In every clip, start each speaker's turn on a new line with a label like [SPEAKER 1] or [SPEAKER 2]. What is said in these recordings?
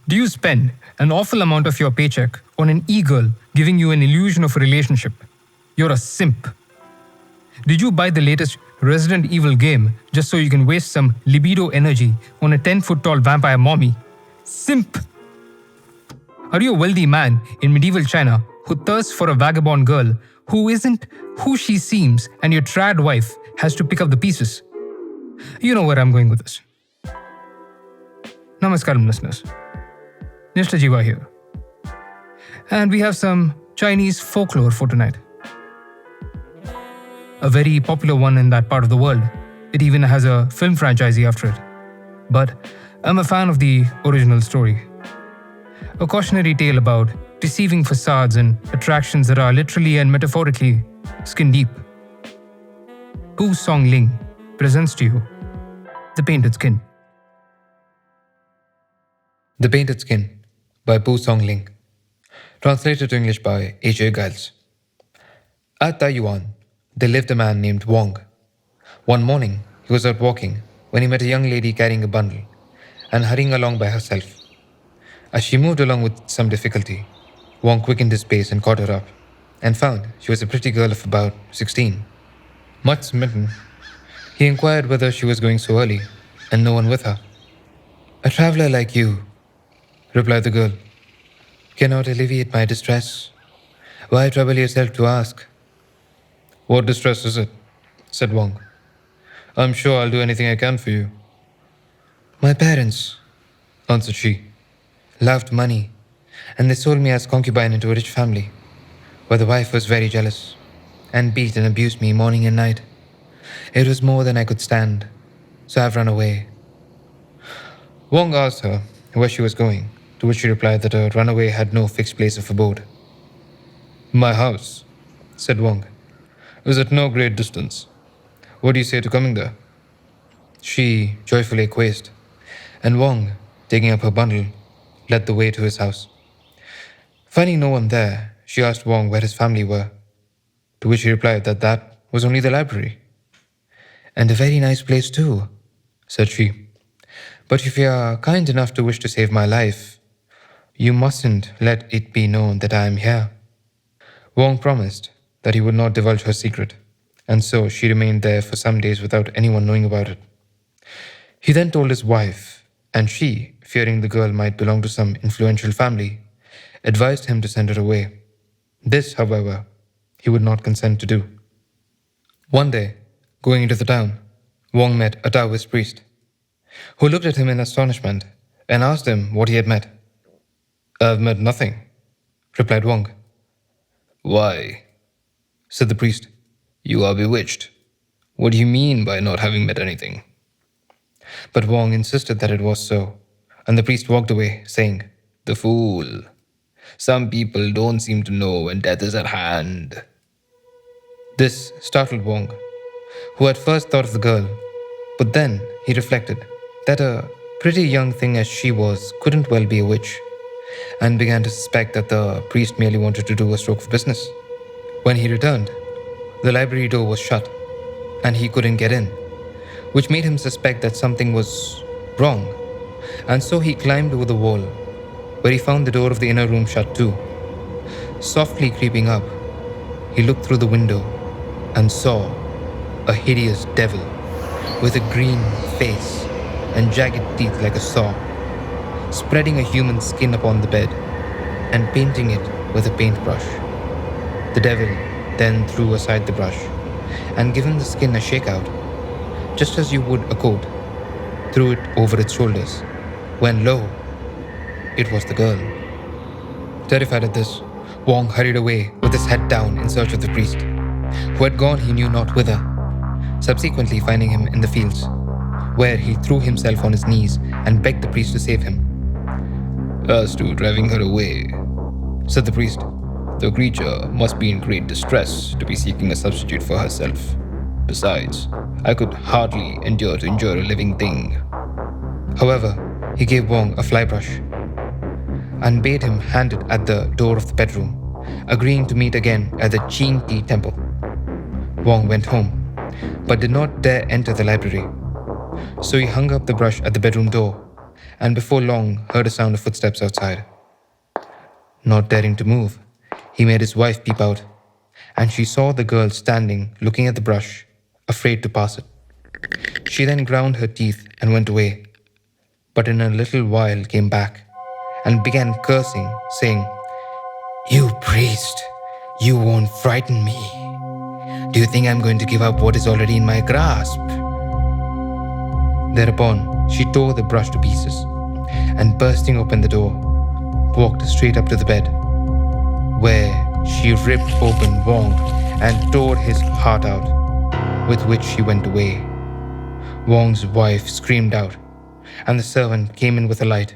[SPEAKER 1] Do you spend an awful amount of your paycheck on an e-girl giving you an illusion of a relationship? You're a simp. Did you buy the latest Resident Evil game just so you can waste some libido energy on a 10-foot tall vampire mommy? Simp! Are you a wealthy man in medieval China who thirsts for a vagabond girl who isn't who she seems and your trad wife has to pick up the pieces? You know where I'm going with this. Namaskaram, listeners. Nishta Jeeva here. And we have some Chinese folklore for tonight. A very popular one in that part of the world. It even has a film franchise after it. But I'm a fan of the original story. A cautionary tale about deceiving facades and attractions that are literally and metaphorically skin deep. Songling presents to you The Painted Skin.
[SPEAKER 2] The Painted Skin by Songling. Translated to English by H.A. Giles. At Taiyuan, there lived a man named Wang. One morning, he was out walking when he met a young lady carrying a bundle and hurrying along by herself. As she moved along with some difficulty, Wang quickened his pace and caught her up, and found she was a pretty girl of about 16. Much smitten, he inquired whether she was going so early, and no one with her. "A traveler like you," replied the girl, "cannot alleviate my distress. Why trouble yourself to ask?" "What distress is it?" said Wang. "I'm sure I'll do anything I can for you." "My parents," answered she, "loved money, and they sold me as concubine into a rich family, where the wife was very jealous, and beat and abused me morning and night. It was more than I could stand, so I've run away." Wang asked her where she was going, to which she replied that her runaway had no fixed place of abode. "My house," said Wang, "is at no great distance. What do you say to coming there?" She joyfully acquiesced, and Wang, taking up her bundle, led the way to his house. Finding no one there, she asked Wang where his family were, to which he replied that was only the library. "And a very nice place too," said she. "But if you are kind enough to wish to save my life, you mustn't let it be known that I am here." Wang promised that he would not divulge her secret, and so she remained there for some days without anyone knowing about it. He then told his wife, and she, fearing the girl might belong to some influential family, advised him to send her away. This, however, he would not consent to do. One day, going into the town, Wang met a Taoist priest, who looked at him in astonishment and asked him what he had met. "I've met nothing," replied Wang. "Why?" said the priest. "You are bewitched. What do you mean by not having met anything?" But Wang insisted that it was so, and the priest walked away, saying, "The fool! Some people don't seem to know when death is at hand." This startled Wang, who at first thought of the girl, but then he reflected that a pretty young thing as she was couldn't well be a witch, and began to suspect that the priest merely wanted to do a stroke of business. When he returned, the library door was shut, and he couldn't get in, which made him suspect that something was wrong, and so he climbed over the wall, where he found the door of the inner room shut too. Softly creeping up, he looked through the window and saw a hideous devil with a green face and jagged teeth like a saw, spreading a human skin upon the bed and painting it with a paintbrush. The devil then threw aside the brush and, giving the skin a shakeout, just as you would a coat, threw it over its shoulders, when lo, it was the girl. Terrified at this, Wang hurried away with his head down in search of the priest, who had gone he knew not whither, subsequently finding him in the fields, where he threw himself on his knees and begged the priest to save him. "As to driving her away," said the priest, "the creature must be in great distress to be seeking a substitute for herself. Besides, I could hardly endure to injure a living thing." However, he gave Wang a flybrush and bade him hand it at the door of the bedroom, agreeing to meet again at the Qin Tea temple. Wang went home, but did not dare enter the library. So he hung up the brush at the bedroom door and before long heard a sound of footsteps outside. Not daring to move, he made his wife peep out, and she saw the girl standing looking at the brush, afraid to pass it. She then ground her teeth and went away, but in a little while came back and began cursing, saying, "You priest, you won't frighten me. Do you think I'm going to give up what is already in my grasp?" Thereupon, she tore the brush to pieces and, bursting open the door, walked straight up to the bed, where she ripped open Wang and tore his heart out, with which she went away. Wang's wife screamed out, and the servant came in with a light.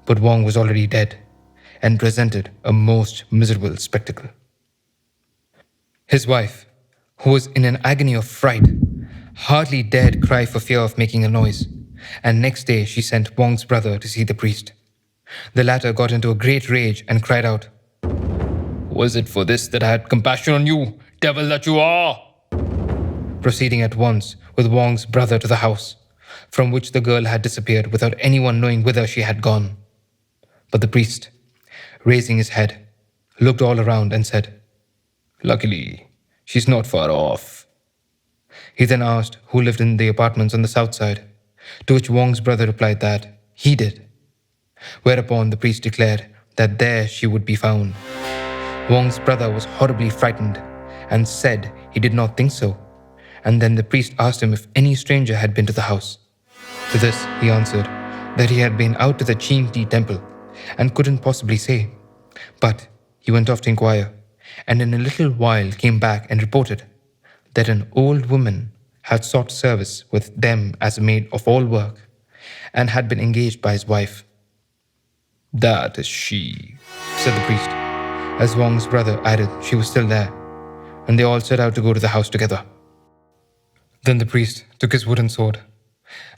[SPEAKER 2] But Wang was already dead and presented a most miserable spectacle. His wife, who was in an agony of fright, hardly dared cry for fear of making a noise, and next day she sent Wang's brother to see the priest. The latter got into a great rage and cried out, "Was it for this that I had compassion on you, devil that you are?" Proceeding at once with Wang's brother to the house, from which the girl had disappeared without anyone knowing whither she had gone. But the priest, raising his head, looked all around and said, "Luckily, she's not far off." He then asked who lived in the apartments on the south side, to which Wang's brother replied that he did. Whereupon the priest declared that there she would be found. Wang's brother was horribly frightened and said he did not think so, and then the priest asked him if any stranger had been to the house. To this he answered that he had been out to the Chinti temple and couldn't possibly say, but he went off to inquire, and in a little while came back and reported that an old woman had sought service with them as a maid of all work and had been engaged by his wife. "That is she," said the priest, as Wang's brother added she was still there, and they all set out to go to the house together. Then the priest took his wooden sword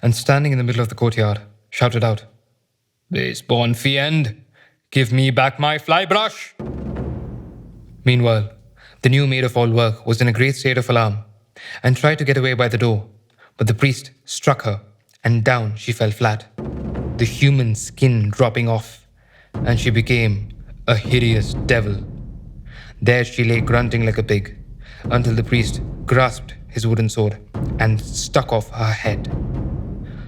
[SPEAKER 2] and, standing in the middle of the courtyard, shouted out, "Base born fiend, give me back my fly brush!" Meanwhile, the new maid of all work was in a great state of alarm and tried to get away by the door, but the priest struck her and down she fell flat, the human skin dropping off, and she became a hideous devil. There she lay grunting like a pig until the priest grasped his wooden sword and struck off her head.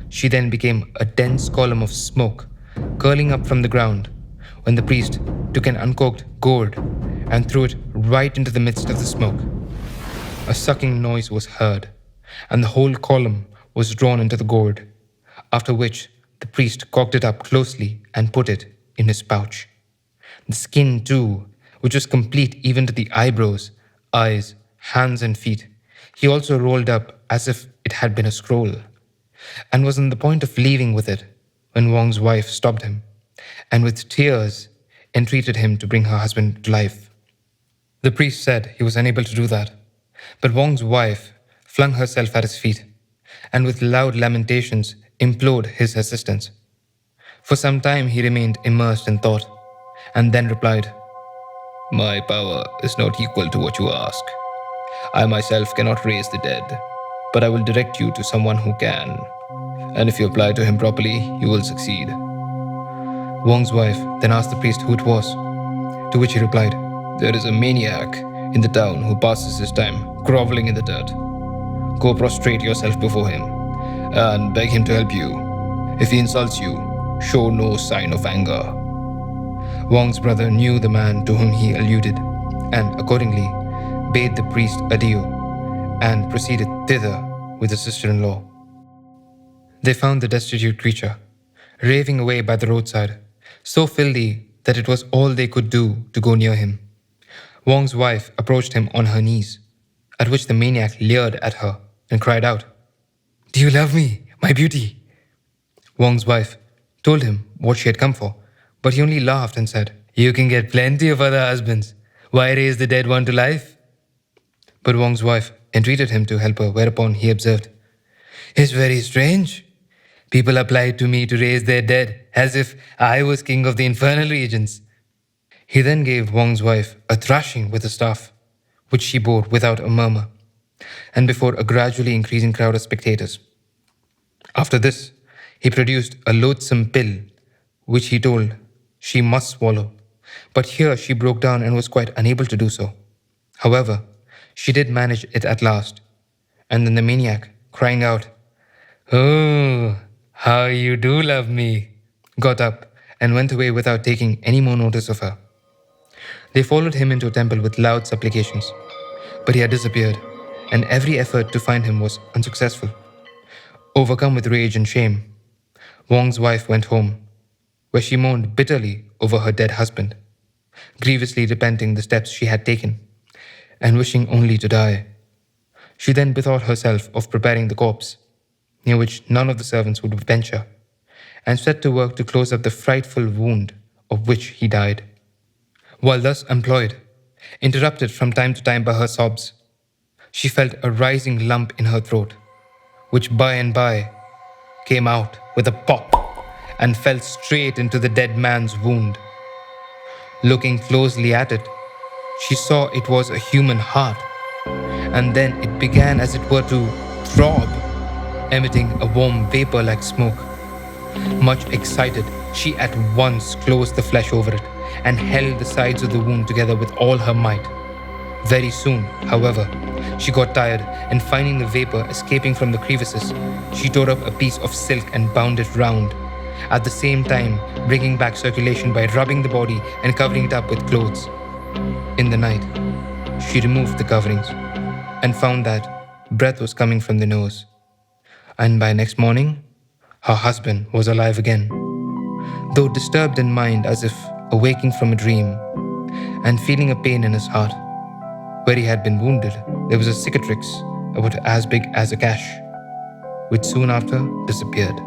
[SPEAKER 2] She then became a dense column of smoke curling up from the ground when the priest took an uncorked gourd and threw it right into the midst of the smoke. A sucking noise was heard, and the whole column was drawn into the gourd, after which the priest cocked it up closely and put it in his pouch. The skin, too, which was complete even to the eyebrows, eyes, hands, and feet, he also rolled up as if it had been a scroll, and was on the point of leaving with it when Wang's wife stopped him, and with tears entreated him to bring her husband to life. The priest said he was unable to do that, but Wang's wife flung herself at his feet, and with loud lamentations implored his assistance. For some time he remained immersed in thought, and then replied, "My power is not equal to what you ask. I myself cannot raise the dead, but I will direct you to someone who can, and if you apply to him properly, you will succeed." Wang's wife then asked the priest who it was, to which he replied, "There is a maniac in the town who passes his time groveling in the dirt. Go prostrate yourself before him and beg him to help you. If he insults you, show no sign of anger." Wang's brother knew the man to whom he alluded, and accordingly bade the priest adieu and proceeded thither with his sister-in-law. They found the destitute creature raving away by the roadside, so filthy that it was all they could do to go near him. Wang's wife approached him on her knees, at which the maniac leered at her and cried out, "Do you love me, my beauty?" Wang's wife told him what she had come for, but he only laughed and said, "You can get plenty of other husbands. Why raise the dead one to life?" But Wang's wife entreated him to help her, whereupon he observed, "It's very strange. People applied to me to raise their dead as if I was king of the infernal regions." He then gave Wang's wife a thrashing with a staff, which she bore without a murmur, and before a gradually increasing crowd of spectators. After this, He produced a loathsome pill, which he told she must swallow, but here she broke down and was quite unable to do so. However, she did manage it at last, and then the maniac, crying out, "Oh, how you do love me," got up and went away without taking any more notice of her. They followed him into a temple with loud supplications, but he had disappeared, and every effort to find him was unsuccessful. Overcome with rage and shame, Wang's wife went home, where she mourned bitterly over her dead husband, grievously repenting the steps she had taken, and wishing only to die. She then bethought herself of preparing the corpse, near which none of the servants would venture, and set to work to close up the frightful wound of which he died. While thus employed, interrupted from time to time by her sobs, she felt a rising lump in her throat, which by and by came out with a pop and fell straight into the dead man's wound. Looking closely at it, she saw it was a human heart, and then it began as it were to throb, emitting a warm vapor like smoke. Much excited, she at once closed the flesh over it and held the sides of the wound together with all her might. Very soon, however, she got tired, and finding the vapor escaping from the crevices, she tore up a piece of silk and bound it round, at the same time bringing back circulation by rubbing the body and covering it up with clothes. In the night, she removed the coverings and found that breath was coming from the nose. And by next morning, her husband was alive again, though disturbed in mind as if awaking from a dream, and feeling a pain in his heart. Where he had been wounded, there was a cicatrix about as big as a gash, which soon after disappeared.